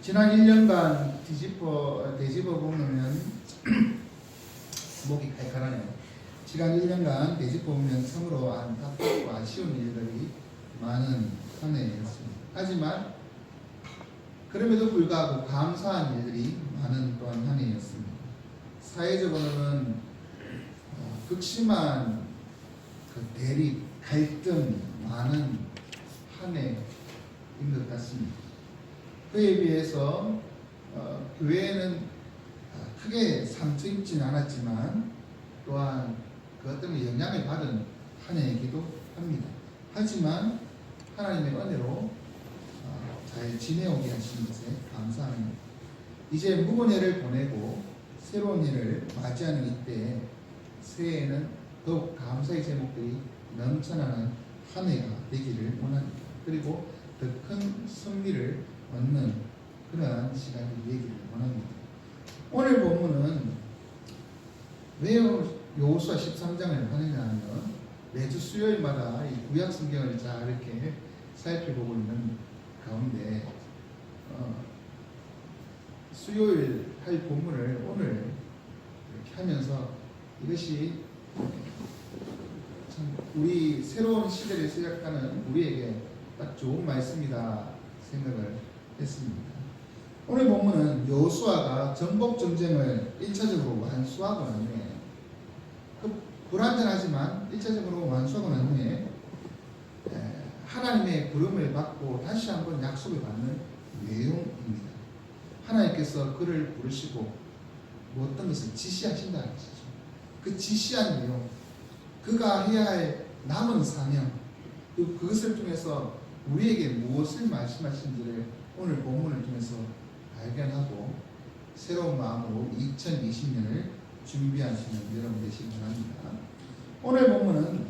지난 1년간 되짚어 보면 목이 칼칼하네요. 지난 1년간 되짚어 보면 참으로 안타깝고 아쉬운 일들이 많은 한 해였습니다. 하지만 그럼에도 불구하고 감사한 일들이 많은 또한 한 해였습니다. 사회적으로는 극심한 대립, 갈등 많은 한 해인 것 같습니다. 그에 비해서 교회는 크게 상처 입지는 않았지만 또한 그것 때문에 영향을 받은 한 해이기도 합니다. 하지만 하나님의 은혜로 잘 지내오게 하신 것에 감사합니다. 이제 묵은 해를 보내고 새로운 해를 맞이하는 이때 새해에는 더욱 감사의 제목들이 넘쳐나는 한 해가 되기를 원합니다. 그리고 더 큰 승리를 얻는 그러한 시간이 되기를 원합니다. 오늘 본문은 왜 여호수아 13장을 하느냐 하면 매주 수요일마다 이 구약 성경을 잘 이렇게 살펴보고 있는 가운데 수요일 할 본문을 오늘 이렇게 하면서 이것이 참 우리 새로운 시대를 시작하는 우리에게 딱 좋은 말씀이다 생각을 했습니다. 오늘 본문은 여호수아가 전복 전쟁을 1차적으로 완수하고 난 후에 불완전하지만 1차적으로 완수하고 난 후에 하나님의 부름을 받고 다시 한번 약속을 받는 내용입니다. 하나님께서 그를 부르시고 어떤 것을 지시하신다는 것이죠. 그 지시한 내용, 그가 해야 할 남은 사명, 그것을 통해서 우리에게 무엇을 말씀하신지를 오늘 본문을 통해서 발견하고 새로운 마음으로 2020년을 준비하시는 여러분 되시기 바랍니다. 오늘 본문은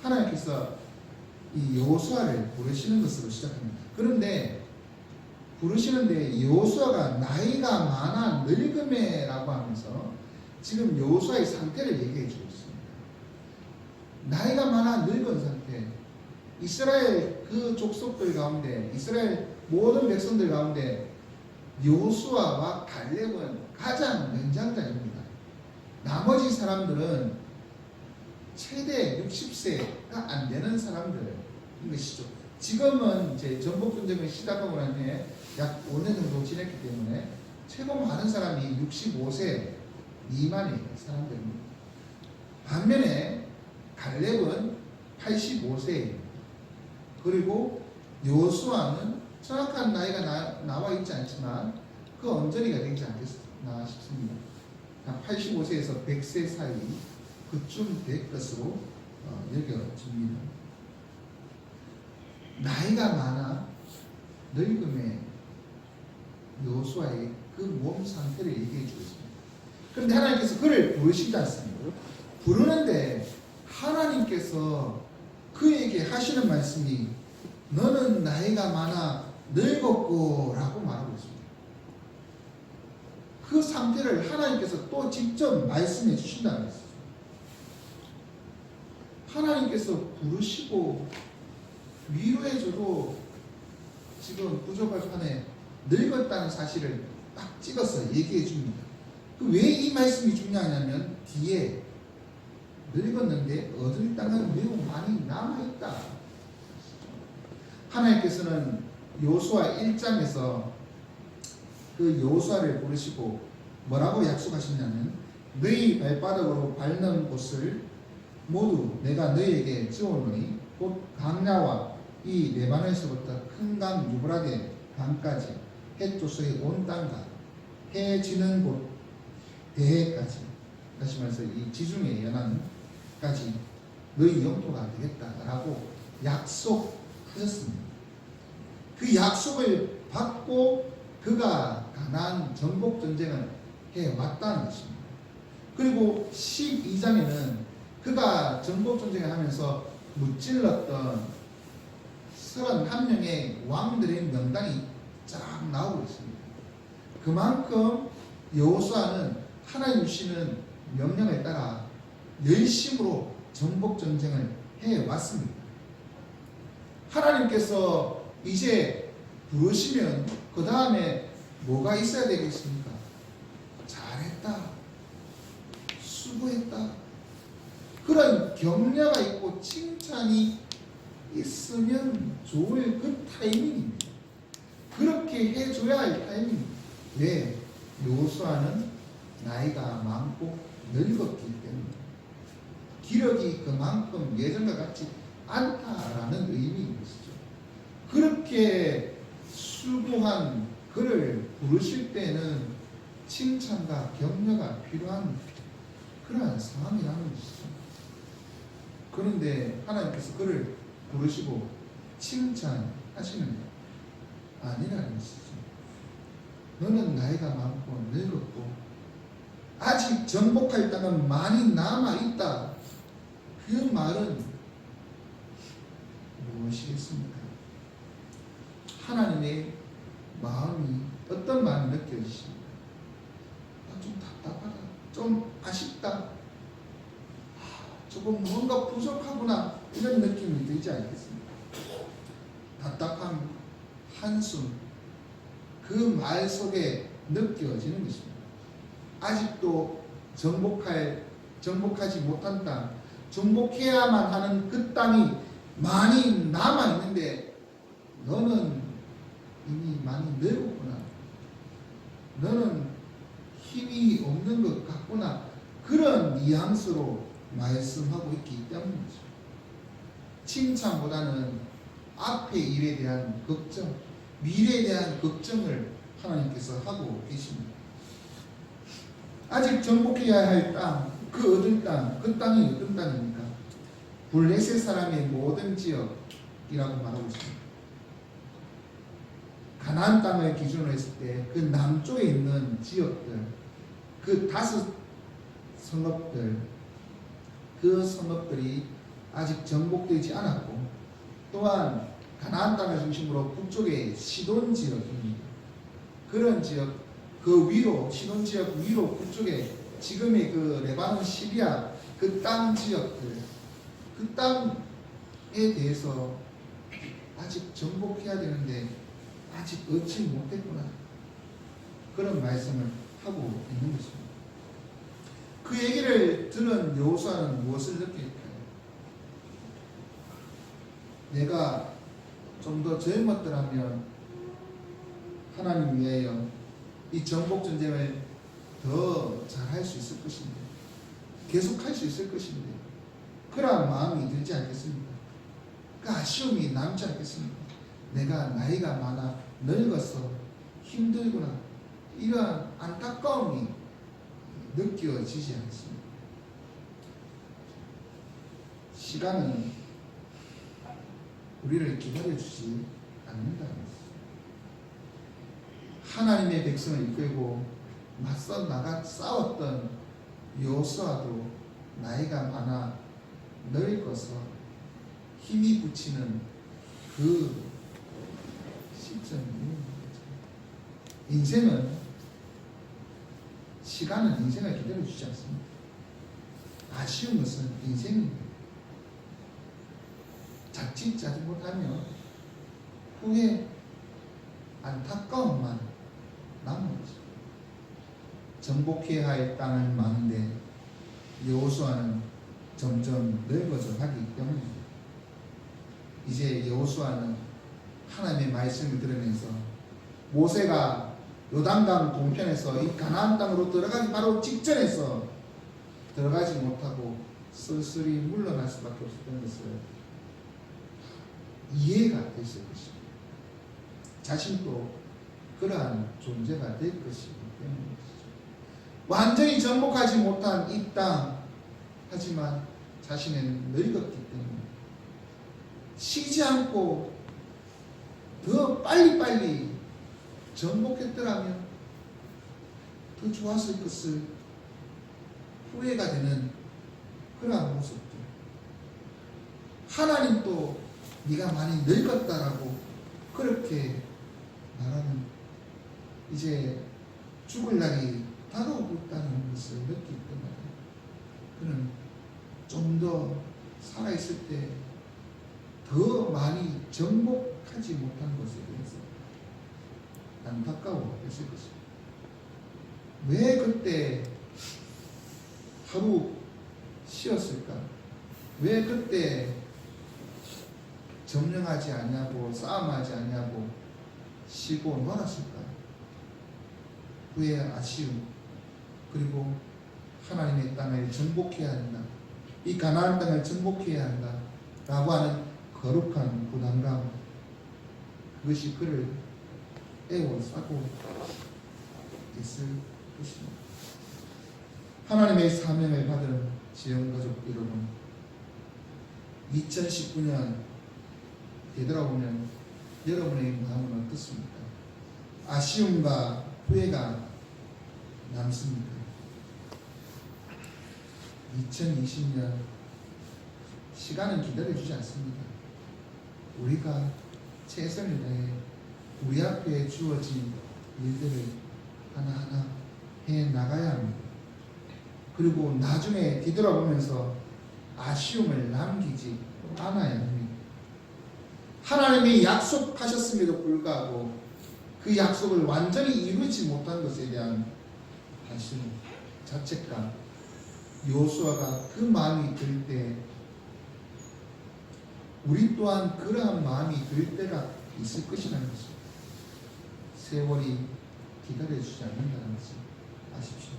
하나님께서 이 여호수아를 부르시는 것으로 시작합니다. 그런데 부르시는데 여호수아가 나이가 많아 늙음에라고 하면서 지금 여호수아의 상태를 얘기해 주고 있습니다. 나이가 많아 늙은 상태. 이스라엘 그 족속들 가운데, 이스라엘 모든 백성들 가운데 여호수아와 갈렙은 가장 연장자입니다. 나머지 사람들은 최대 60세가 안 되는 사람들인 것이죠. 지금은 이제 전복 전쟁을 시작하고 난 후에 약 5년 정도 지냈기 때문에 최고 많은 사람이 65세 미만의 사람들입니다. 반면에 갈렙은 85세입니다. 그리고 여호수아는 정확한 나이가 나와 있지 않지만 그 언저리가 되지 않겠나 싶습니다. 85세에서 100세 사이 그쯤 될 것으로 여겨집니다. 나이가 많아 늙음의 여호수아의 그 몸 상태를 얘기해 주고 있습니다. 그런데 하나님께서 그를 부르시지 않습니다. 부르는데 하나님께서 그에게 하시는 말씀이 너는 나이가 많아 늙었고 라고 말하고 있습니다. 그 상태를 하나님께서 또 직접 말씀해 주신다는 것이죠. 하나님께서 부르시고 위로해줘도 지금 부족할 판에 늙었다는 사실을 딱 찍어서 얘기해 줍니다. 왜 이 말씀이 중요하냐면 뒤에 늙었는데 얻을 땅은 매우 많이 남아있다. 하나님께서는 여호수아 1장에서 그 여호수아를 부르시고 뭐라고 약속하시냐면 너희 발바닥으로 밟는 곳을 모두 내가 너희에게 주오노니 곧 강야와 이 레바논에서부터 큰 강 유브라데 강까지 해조서의 온 땅과 해 지는 곳 대해까지, 다시 말해서 이 지중해 연안까지 너희 영토가 되겠다라고 약속하셨습니다. 그 약속을 받고 그가 가나안 전복 전쟁을 해왔다는 것입니다. 그리고 12장에는 그가 전복 전쟁을 하면서 무찔렀던 31명의 왕들의 명단이 쫙 나오고 있습니다. 그만큼 여호수아는 하나님 주시는 명령에 따라 열심으로 전복 전쟁을 해왔습니다. 하나님께서 이제 부르시면 그 다음에 뭐가 있어야 되겠습니까? 잘했다, 수고했다, 그런 격려가 있고 칭찬이 있으면 좋을 그 타이밍입니다. 그렇게 해줘야 할 타이밍입니다. 왜? 여호수아는 나이가 많고 늙었기 때문에 기력이 그만큼 예전과 같지 않다라는 의미인 것이죠. 그렇게 수고한 그를 부르실 때는 칭찬과 격려가 필요한 그러한 상황이라는 것이죠. 그런데 하나님께서 그를 부르시고 칭찬하시는 것 아니라는 것이죠. 너는 나이가 많고 늙었고 아직 정복할 땅은 많이 남아있다. 그 말은 무엇이겠습니까? 하나님의 마음이 어떤 마음이 느껴지십니까? 좀 답답하다, 좀 아쉽다, 조금 뭔가 부족하구나, 이런 느낌이 들지 않겠습니까? 답답함, 한숨, 그 말 속에 느껴지는 것입니다. 아직도 정복하지 못한 땅, 정복해야만 하는 그 땅이 많이 남아있는데 너는 이미 많이 늙었구나, 너는 힘이 없는 것 같구나, 그런 뉘앙스로 말씀하고 있기 때문이죠. 칭찬보다는 앞의 일에 대한 걱정, 미래에 대한 걱정을 하나님께서 하고 계십니다. 아직 정복해야 할 땅, 그 얻을 땅, 그 땅이 어떤 땅입니까? 블레셋 사람의 모든 지역이라고 말하고 있습니다. 가나안 땅을 기준으로 했을 때 그 남쪽에 있는 지역들, 그 5 성읍들, 그 성읍들이 아직 정복되지 않았고, 또한 가나안 땅을 중심으로 북쪽에 시돈 지역입니다. 그런 지역, 그 위로, 시돈 지역 위로 북쪽에 지금의 그 레바논 시리아 그 땅 지역들, 그 땅에 대해서 아직 정복해야 되는데 아직 얻지 못했구나, 그런 말씀을 하고 있는 것입니다. 그 얘기를 들은 여호수아는 무엇을 느낄까요? 내가 좀 더 젊었더라면 하나님 위하여 이 정복 전쟁을 더 잘할 수 있을 것인데, 계속할 수 있을 것인데, 그러한 마음이 들지 않겠습니까? 그 아쉬움이 남지 않겠습니까? 내가 나이가 많아 늙어서 힘들구나, 이러한 안타까움이 느껴지지 않습니다. 시간은 우리를 기다려주지 않는다는 것입니다. 하나님의 백성을 이끌고 맞서 나가 싸웠던 여호수아도 나이가 많아 늙어서 힘이 붙이는 그 시점이 있는 거죠. 인생은, 시간은 인생을 기다려주지 않습니다. 아쉬운 것은 인생입니다. 자칫 잘못하면 후회, 안타까움만 남은 거죠. 정복해야 할 땅은 많은데 여호수아는 점점 늙어져 가기 때문입니다. 이제 여호수아는 하나님의 말씀을 들으면서 모세가 요단강 동편에서 이 가나안 땅으로 들어가기 바로 직전에서 들어가지 못하고 쓸쓸히 물러날 수밖에 없었던 것을 이해가 됐을 것입니다. 자신도 그러한 존재가 될 것이기 때문이죠. 완전히 정복하지 못한 이 땅, 하지만 자신은 늙었기 때문에 쉬지 않고 더 빨리빨리 정복했더라면 더 좋았을 것을 후회가 되는 그러한 모습들. 하나님도 네가 많이 늙었다라고 그렇게 말하는, 이제 죽을 날이 다가오고 있다는 것을 느끼기 때문에 그는 좀 더 살아있을 때 더 많이 정복하지 못한 것에 대해서 안타까워했을 것입니다. 왜 그때 하루 쉬었을까? 왜 그때 점령하지 않냐고 싸움하지 않냐고 쉬고 놀았을까? 후회, 아쉬움, 그리고 하나님의 땅을 정복해야 한다. 이 가나안 땅을 정복해야 한다. 라고 하는 거룩한 부담감, 그것이 그를 에워싸고 있을 것입니다. 하나님의 사명을 받은 지영가족 여러분, 2019년 되돌아보면 여러분의 마음은 어떻습니까? 아쉬움과 후회가 남습니까? 2020년 시간은 기다려주지 않습니다. 우리가 최선을 다해 우리 앞에 주어진 일들을 하나하나 해 나가야 합니다. 그리고 나중에 뒤돌아보면서 아쉬움을 남기지 않아야 합니다. 하나님이 약속하셨음에도 불구하고 그 약속을 완전히 이루지 못한 것에 대한 아쉬움, 자책감, 여호수아가 그 마음이 들 때 우리 또한 그러한 마음이 들 때가 있을 것이라는 것입니다. 세월이 기다려주지 않는다는 것을 아십시오.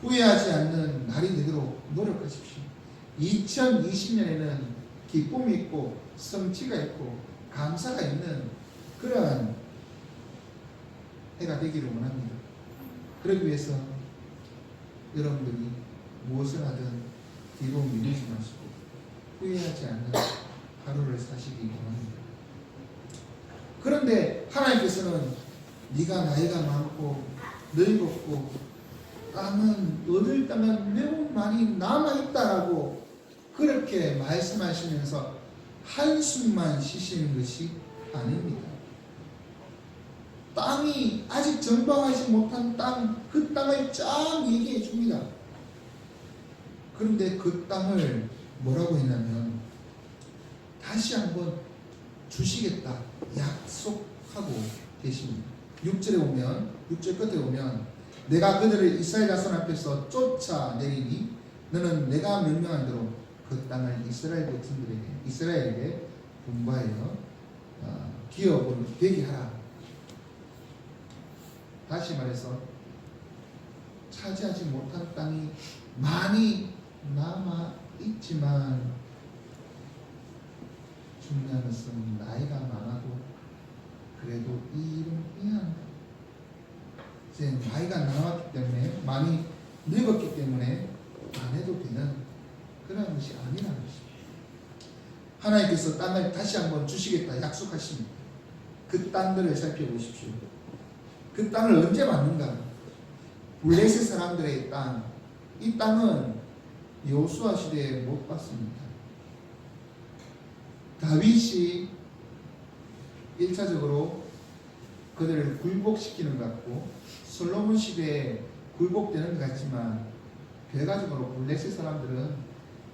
후회하지 않는 날이 되도록 노력하십시오. 2020년에는 기쁨이 있고 성취가 있고 감사가 있는 그러한 해가 되기를 원합니다. 그러기 위해서 여러분들이 무엇을 하든 뒤로 미루지 마시고 후회하지 않는 하루를 사시기 원합니다. 그런데 하나님께서는 네가 나이가 많고 늙었고 얻을 땅은 매우 많이 남아있다라고 그렇게 말씀하시면서 한숨만 쉬시는 것이 아닙니다. 땅이 아직 정방하지 못한 땅, 그 땅을 쫙 얘기해 줍니다. 그런데 그 땅을 뭐라고 했냐면 다시 한번 주시겠다 약속하고 계십니다. 6절에 오면 6절 끝에 오면 내가 그들을 이스라엘 자손 앞에서 쫓아내리니 너는 내가 명령한 대로 그 땅을 이스라엘에게 분바하여 기업으로 되게 하라. 다시 말해서 차지하지 못한 땅이 많이 남아 있지만 중요한 것은 나이가 많아도 그래도 이 일은 해야 한다. 이제 나이가 남았기 때문에 많이 늙었기 때문에 안 해도 되는 그런 것이 아니라는 것입니다. 하나님께서 땅을 다시 한번 주시겠다 약속하십니다. 그 땅들을 살펴보십시오. 그 땅을 언제 받는가? 블레셋 사람들의 땅, 이 땅은 여호수아 시대에 못 받습니다. 다윗이 1차적으로 그들을 굴복시키는 것 같고 솔로몬 시대에 굴복되는 것 같지만 결과적으로 블레셋 사람들은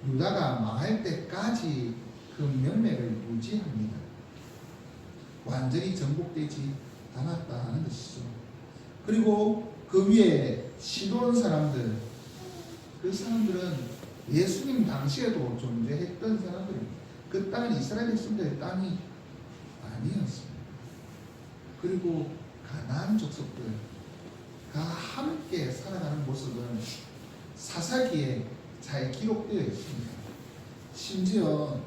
유다가 망할 때까지 그 명맥을 유지합니다. 완전히 정복되지 않았다는 것이죠. 그리고 그 위에 시돈 사람들, 그 사람들은 예수님 당시에도 존재했던 사람들입니다. 그 땅은 이스라엘 백성들의 땅이 아니었습니다. 그리고 가나안 족속들과 함께 살아가는 모습은 사사기에 잘 기록되어 있습니다. 심지어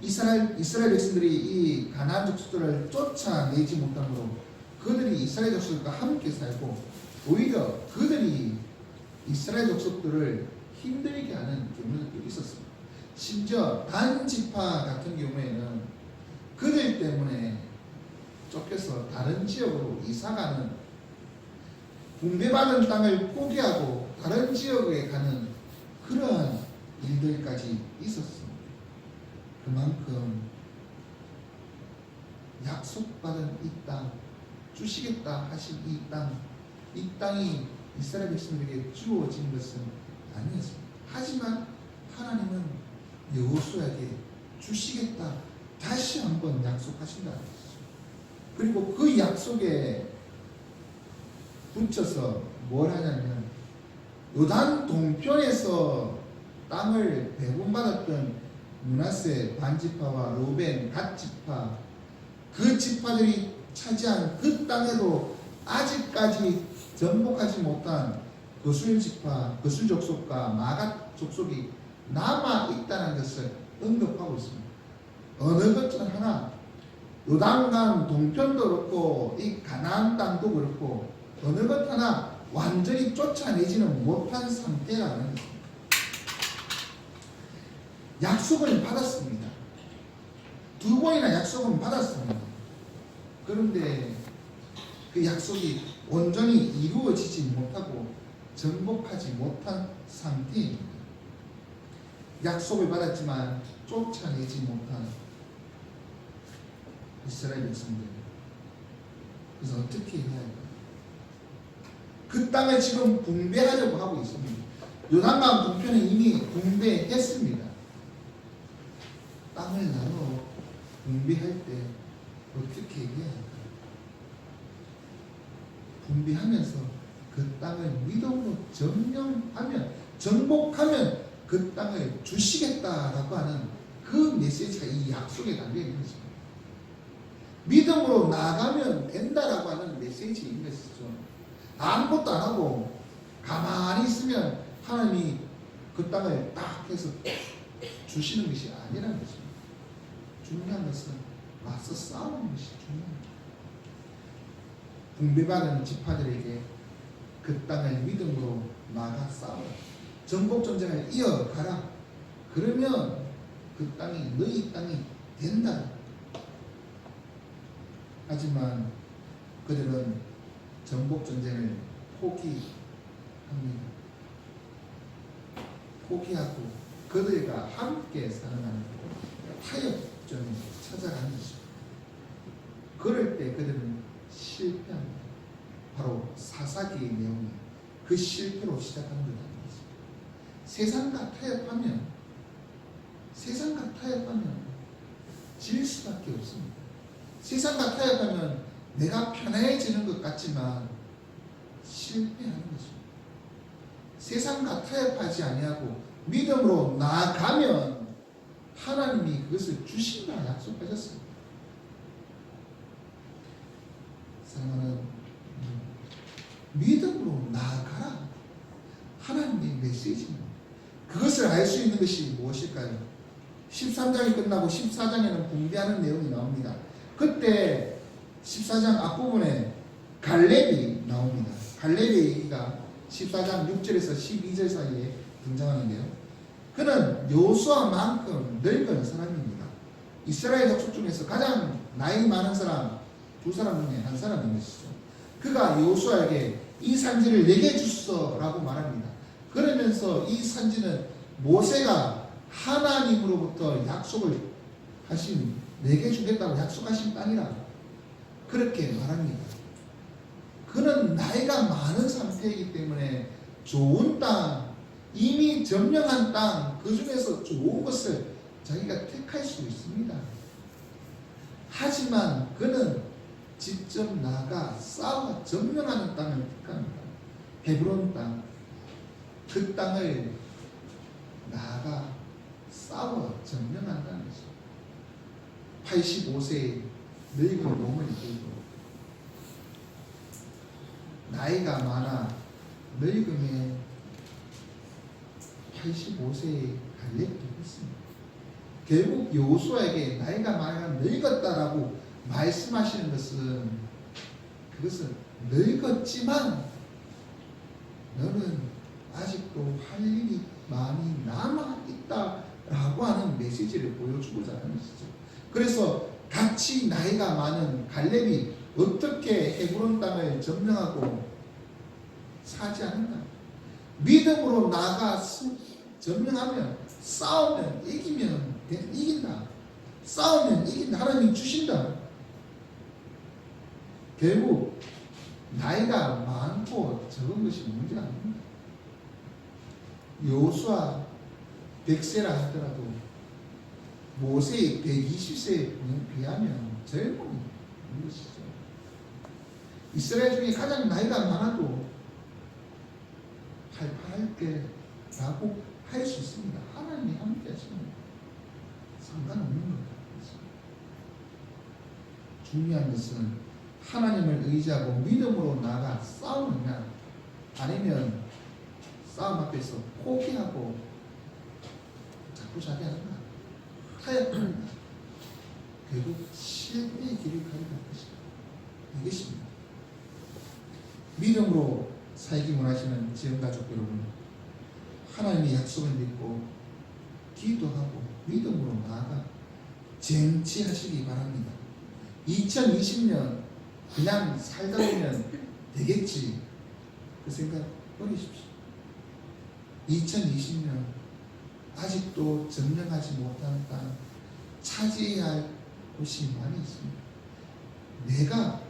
이스라엘 백성들이 이 가나안 족속들을 쫓아내지 못함으로 그들이 이스라엘 족속들과 함께 살고 오히려 그들이 이스라엘 족속들을 힘들게 하는 경우도 있었습니다. 심지어 단 지파 같은 경우에는 그들 때문에 쫓겨서 다른 지역으로 이사가는, 분배받은 땅을 포기하고 다른 지역에 가는 그러한 일들까지 있었습니다. 그만큼 약속받은 이 땅, 주시겠다 하신 이 땅이 이스라엘 백성들에게 주어진 것은 아니었습니다. 하지만 하나님은 여호수아에게 주시겠다 다시 한번 약속하신다는 것이죠. 그리고 그 약속에 붙여서 뭘 하냐면 요단 동편에서 땅을 배분받았던 므낫세 반지파와 로벤 갓지파 그 지파들이 차지한 그 땅에도 아직까지 정복하지 못한 거술지파, 거술족속과 마갓 족속이 남아있다는 것을 언급하고 있습니다. 어느 것은 하나 요단강 동편도 그렇고 이 가나안 땅도 그렇고 어느 것 하나 완전히 쫓아내지는 못한 상태라는 것입니다. 약속을 받았습니다. 2번이나 약속은 받았습니다. 그런데 그 약속이 온전히 이루어지지 못하고 정복하지 못한 상태입니다. 약속을 받았지만 쫓아내지 못한 이스라엘 백성들. 그래서 어떻게 해야 할까요? 그 땅을 지금 분배하려고 하고 있습니다. 요단강 동편은 이미 분배했습니다. 땅을 나눠 분배할 때 어떻게 해야 할까요? 분배하면서 그 땅을 믿음으로 점령하면, 정복하면 그 땅을 주시겠다라고 하는 그 메시지가 이 약속에 담겨있는 것입니다. 믿음으로 나아가면 된다라고 하는 메시지인 것이죠. 아무것도 안 하고 가만히 있으면 하나님이 그 땅을 딱 해서 주시는 것이 아니라는 것입니다. 중요한 것은 와서 싸우는 것이 중요합니다. 분배받은 지파들에게 그 땅을 믿음으로 나가 싸워 정복 전쟁을 이어가라. 그러면 그 땅이 너희 땅이 된다. 하지만 그들은 정복 전쟁을 포기합니다. 포기하고 그들과 함께 살아가는 타협점에 찾아가는 것입니다. 그럴 때 그들은 실패합니다. 바로 사사기의 내용이 그 실패로 시작하는 것입니다. 세상과 타협하면 질 수밖에 없습니다. 세상과 타협하면 내가 편해지는 것 같지만 실패하는 것입니다. 세상과 타협하지 아니하고 믿음으로 나아가면 하나님이 그것을 주신다 약속하셨습니다. 사랑하는 믿음으로 나아가라. 하나님의 메시지입니다. 그것을 알 수 있는 것이 무엇일까요? 13장이 끝나고 14장에는 분배하는 내용이 나옵니다. 그때 14장 앞부분에 갈렙이 나옵니다. 갈렙의 얘기가 14장 6절에서 12절 사이에 등장하는데요. 그는 여호수아만큼 늙은 사람입니다. 이스라엘 족속 중에서 가장 나이 많은 사람 두 사람 중에 한 사람인 것이죠. 그가 여호수아에게 이 산지를 내게 주소라고 말합니다. 그러면서 이 산지는 모세가 하나님으로부터 약속을 하신 내게 주겠다고 약속하신 땅이라 그렇게 말합니다. 그는 나이가 많은 상태이기 때문에 좋은 땅, 이미 점령한 땅, 그 중에서 좋은 것을 자기가 택할 수 있습니다. 하지만 그는 직접 나가 싸워 점령하는 땅을 택합니다. 헤브론 땅, 그 땅을 나가 싸워 점령한다는 것입니다. 85세의 늙은 몸을 들고 나이가 많아 늙음에 85세의 갈렙도 했습니다. 결국 여호수아에게 나이가 많아 늙었다라고 말씀하시는 것은 그것은 늙었지만 너는 아직도 할 일이 많이 남아있다라고 하는 메시지를 보여주고자 하는 것이죠. 그래서 같이 나이가 많은 갈렙이 어떻게 헤브론 땅을 점령하고 차지하는가? 믿음으로 나가 점령하면 싸우면 이긴다. 싸우면 이긴다. 하나님이 주신다. 결국 나이가 많고 적은 것이 문제가 아닙니다. 여호수아 100세라 하더라도 모세의 120세에 비하면 젊은 것이죠. 이스라엘 중에 가장 나이가 많아도 팔팔할 때라고 할 수 있습니다. 하나님이 함께 하시면 상관없는 겁니다. 중요한 것은 하나님을 의지하고 믿음으로 나아가 싸우느냐, 아니면 싸움 앞에서 포기하고 자꾸 자기하는가, 타협하는가, 결국 실패의 길을 가게 될 것이다. 이것입니다. 믿음으로 살기 원하시는 지원가족 여러분, 하나님의 약속을 믿고 기도하고 믿음으로 나아가 쟁취하시기 바랍니다. 2020년 그냥 살다 보면 되겠지, 그 생각 버리십시오. 2020년 아직도 점령하지 못한 땅, 차지해야 할 곳이 많이 있습니다. 내가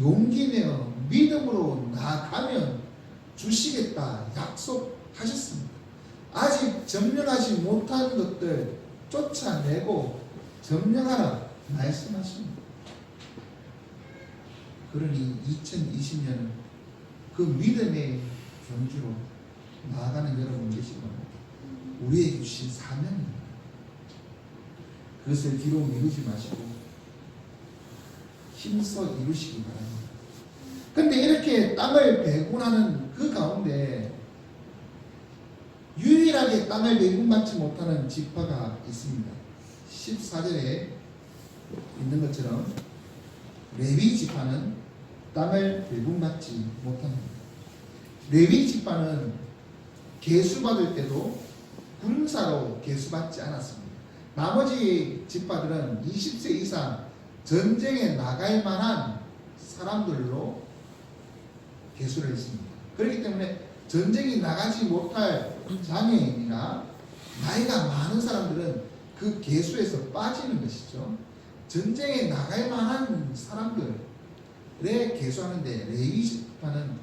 용기 내어 믿음으로 나아가면 주시겠다 약속하셨습니다. 아직 점령하지 못한 것들 쫓아내고 점령하라 말씀하십니다. 그러니 2020년은 그 믿음의 경주로 나아가는 여러분 계시고 우리에게 주신 사명입니다. 그것을 뒤로 미루지 마시고 힘써 이루시기 바랍니다. 근데 이렇게 땅을 배분하는 그 가운데 유일하게 땅을 배분받지 못하는 지파가 있습니다. 14절에 있는 것처럼 레위 지파는 땅을 배분받지 못합니다. 레위 지파는 계수받을 때도 군사로 계수받지 않았습니다. 나머지 지파들은 20세 이상 전쟁에 나갈 만한 사람들로 계수를 했습니다. 그렇기 때문에 전쟁에 나가지 못할 장애인이나 나이가 많은 사람들은 그 계수에서 빠지는 것이죠. 전쟁에 나갈 만한 사람들에 계수하는데 레위 지파는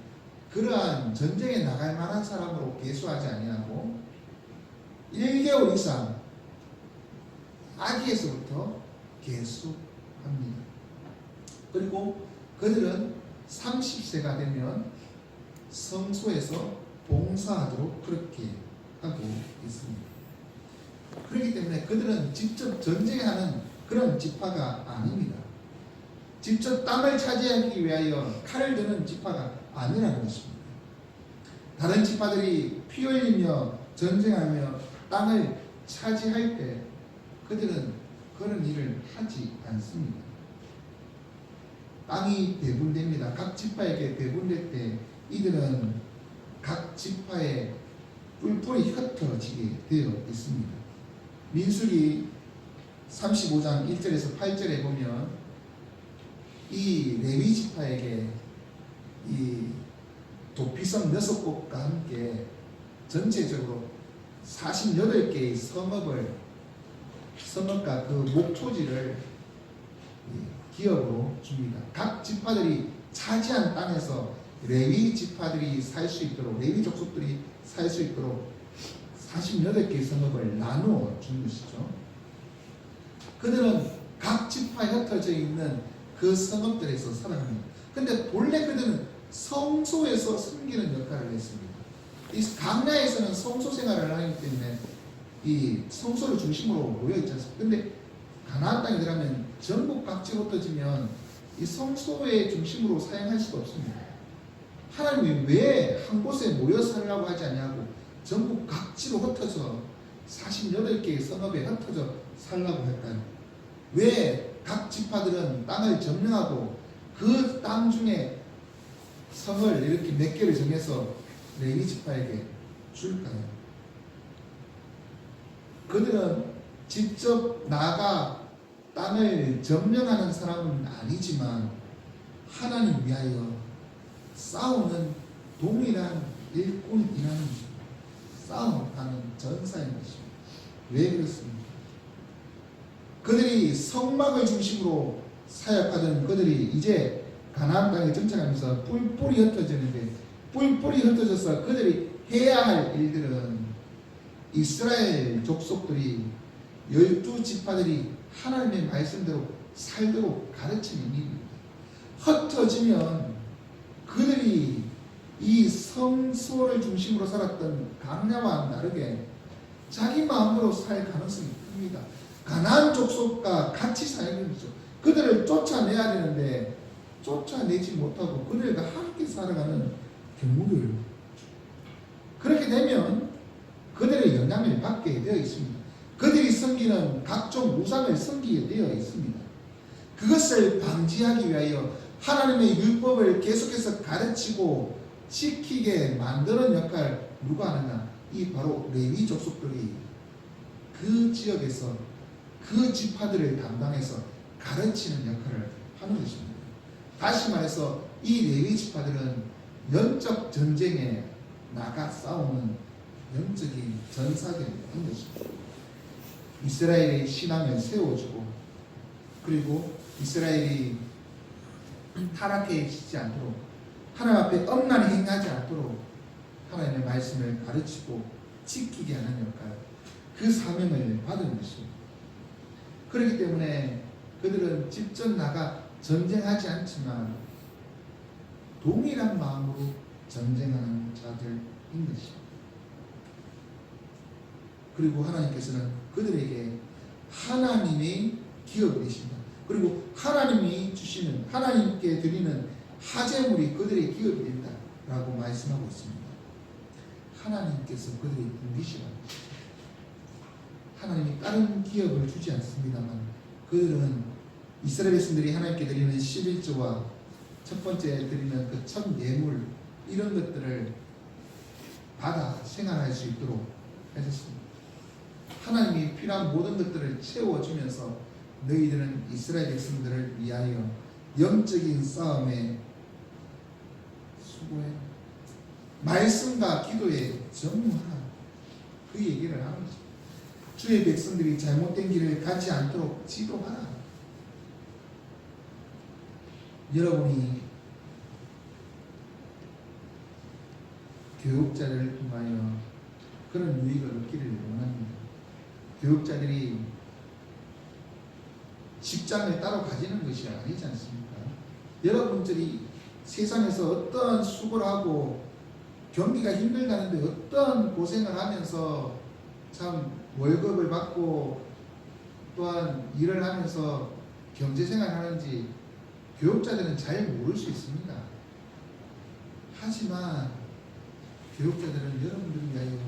그러한 전쟁에 나갈 만한 사람으로 계수하지 아니하고 1개월 이상 아기에서부터 계수합니다. 그리고 그들은 30세가 되면 성소에서 봉사하도록 그렇게 하고 있습니다. 그렇기 때문에 그들은 직접 전쟁하는 그런 지파가 아닙니다. 직접 땅을 차지하기 위하여 칼을 드는 지파가 아니라는 것입니다. 다른 지파들이 피 흘리며 전쟁하며 땅을 차지할 때 그들은 그런 일을 하지 않습니다. 땅이 배분됩니다. 각 지파에게 배분될 때 이들은 각 지파의 뿔뿔이 흩어지게 되어 있습니다. 민수기 35장 1절에서 8절에 보면 이 레위 지파에게 이 도피성 6곳과 함께 전체적으로 48개의 성읍과 그 목토지를 기업으로 줍니다. 각 지파들이 차지한 땅에서 레위 지파들이 살 수 있도록, 레위 족속들이 살 수 있도록 48개의 성읍을 나누어 준 것이죠. 그들은 각 지파에 흩어져 있는 그 성읍들에서 살아갑니다. 근데 본래 그들은 성소에서 섬기는 역할을 했습니다. 이 강야에서는 성소 생활을 하기 때문에 이 성소를 중심으로 모여 있지 않습니까? 근데 가나안 땅에 들어가면 전국 각지로 흩어지면 이 성소의 중심으로 사용할 수가 없습니다. 하나님이 왜 한 곳에 모여 살라고 하지 않냐고 전국 각지로 흩어져 48개의 성읍에 흩어져 살라고 할까요? 왜 각 지파들은 땅을 점령하고 그 땅 중에 성을 이렇게 몇 개를 정해서 레위 지파에게 줄까요? 그들은 직접 나가 땅을 점령하는 사람은 아니지만 하나님 위하여 싸우는 동일한 일꾼이라는 싸움하는 전사인 것입니다. 왜 그렇습니까? 그들이 성막을 중심으로 사역하던 그들이 이제 가나안 땅에 정착하면서 뿔뿔이 흩어지는데, 뿔뿔이 흩어져서 그들이 해야 할 일들은 이스라엘 족속들이 12지파들이 하나님의 말씀대로 살도록 가르치는 일입니다. 흩어지면 그들이 이 성소를 중심으로 살았던 강야와 다르게 자기 마음으로 살 가능성이 큽니다. 가나안 족속과 같이 살는 거죠. 그들을 쫓아내야 되는데 쫓아내지 못하고 그들과 함께 살아가는 경우를, 그렇게 되면 그들의 영향을 받게 되어 있습니다. 그들이 섬기는 각종 우상을 섬기게 되어 있습니다. 그것을 방지하기 위하여 하나님의 율법을 계속해서 가르치고 지키게 만드는 역할 누가 하느냐? 이 바로 레위 족속들이 그 지역에서 그 지파들을 담당해서 가르치는 역할을 하는 것입니다. 다시 말해서 이 레위 지파들은 영적 전쟁에 나가 싸우는 영적인 전사들이 한 것입니다. 이스라엘의 신앙을 세워주고, 그리고 이스라엘이 타락해지지 않도록, 하나님 앞에 엄란히 행하지 않도록 하나님의 말씀을 가르치고 지키게 하는 역할, 그 사명을 받은 것입니다. 그렇기 때문에 그들은 직접 나가 전쟁하지 않지만 동일한 마음으로 전쟁하는 자들인 것입니다. 그리고 하나님께서는 그들에게 하나님의 기업이 되신다. 그리고 하나님이 주시는, 하나님께 드리는 하제물이 그들의 기업이 된다 라고 말씀하고 있습니다. 하나님께서 그들의 분기시라고, 하나님이 다른 기업을 주지 않습니다만 그들은 이스라엘 백성들이 하나님께 드리는 11조와 첫 번째 드리는 그 첫 예물, 이런 것들을 받아 생활할 수 있도록 해줬습니다. 하나님이 필요한 모든 것들을 채워주면서 너희들은 이스라엘 백성들을 위하여 영적인 싸움에 수고해, 말씀과 기도에 전무하라, 그 얘기를 하는 거죠. 주의 백성들이 잘못된 길을 가지 않도록 지도하라. 여러분이 교육자를 통하여 그런 유익을 얻기를 원합니다. 교육자들이 직장을 따로 가지는 것이 아니지 않습니까? 여러분들이 세상에서 어떤 수고를 하고 경기가 힘들다는데 어떤 고생을 하면서 참 월급을 받고 또한 일을 하면서 경제생활을 하는지 교육자들은 잘 모를 수 있습니다. 하지만 교육자들은 여러분들을 위하여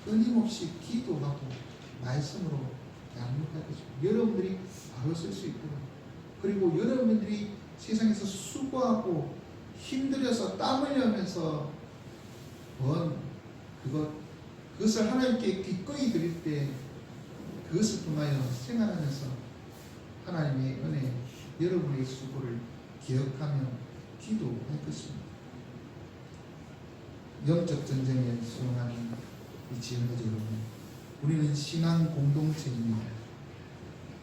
끊임없이 기도하고 말씀으로 양육할 것입니다. 여러분들이 바로 쓸 수 있도록, 그리고 여러분들이 세상에서 수고하고 힘들어서 땀 흘리면서 번 그것을 하나님께 기꺼이 드릴 때 그것을 통하여 생활하면서 하나님의 은혜, 여러분의 수고를 기억하며 기도할 것입니다. 영적 전쟁에 수용하는 이 지금까지 여러분, 우리는 신앙 공동체입니다.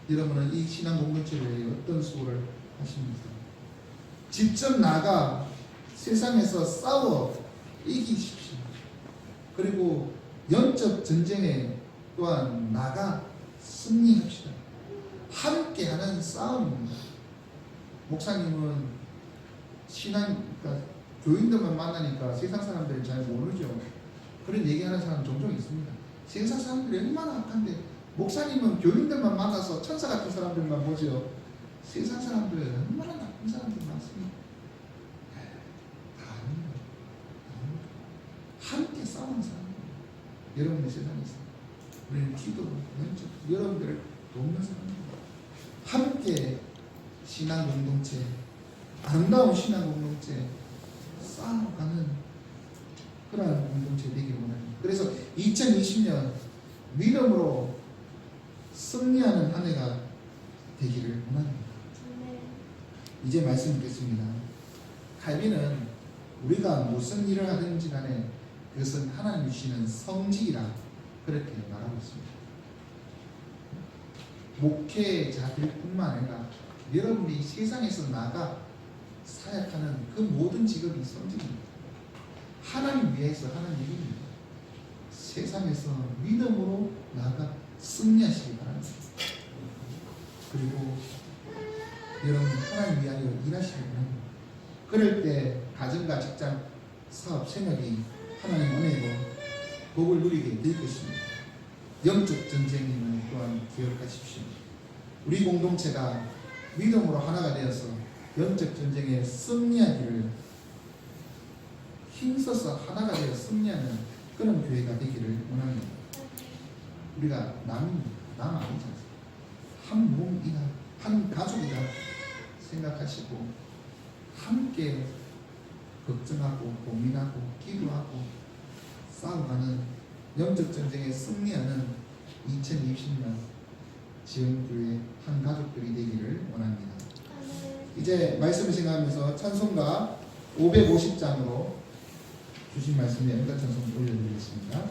여러분은 이 신앙 공동체를 위해 어떤 수고를 하십니까? 직접 나가 세상에서 싸워 이기십시오. 그리고 영적 전쟁에 또한 나가 승리합시다. 함께하는 싸움입니다. 목사님은 그러니까 교인들만 만나니까 세상 사람들을 잘 모르죠. 그런 얘기하는 사람 종종 있습니다. 세상 사람들이 얼마나 악한데 목사님은 교인들만 만나서 천사 같은 사람들만 보죠. 세상 사람들은 얼마나 나쁜 사람들 많습니다. 다 아닙니다. 함께 싸우는 사람입니다. 여러분의 세상에서 우리는 기도, 왼쪽 여러분들을 돕는 사람입니다. 함께 신앙 공동체, 아름다운 신앙 공동체 쌓아가는 그러한 공동체 되기를 원합니다. 그래서 2020년 믿음으로 승리하는 한 해가 되기를 원합니다. 이제 말씀 듣겠습니다. 칼빈은 우리가 무슨 일을 하든지 간에 그것은 하나님 주시는 성직이라 그렇게 말하고 있습니다. 목회자들뿐만 아니라 여러분이 세상에서 나가 사역하는 그 모든 직업이 성직입니다. 하나님 위해서 하는 일입니다. 세상에서 믿음으로 나가 승리하시기 바랍니다. 그리고 여러분 하나님 위하여 일하시기 바랍니다. 그럴 때 가정과 직장, 사업, 생활이 하나님 은혜로 복을 누리게 될 것입니다. 영적 전쟁임을 또한 기억하십시오. 우리 공동체가 믿음으로 하나가 되어서 영적 전쟁에 승리하기를 힘써서 하나가 되어 승리하는 그런 교회가 되기를 원합니다. 우리가 남 아니지 않습니까? 한 몸이다, 한 가족이다 생각하시고 함께 걱정하고 고민하고 기도하고 싸워가는 영적 전쟁에 승리하는 2020년 지원교회 한 가족들이 되기를 원합니다. 이제 말씀을 생각하면서 찬송가 550장으로 주신 말씀에 응답 찬송 올려드리겠습니다.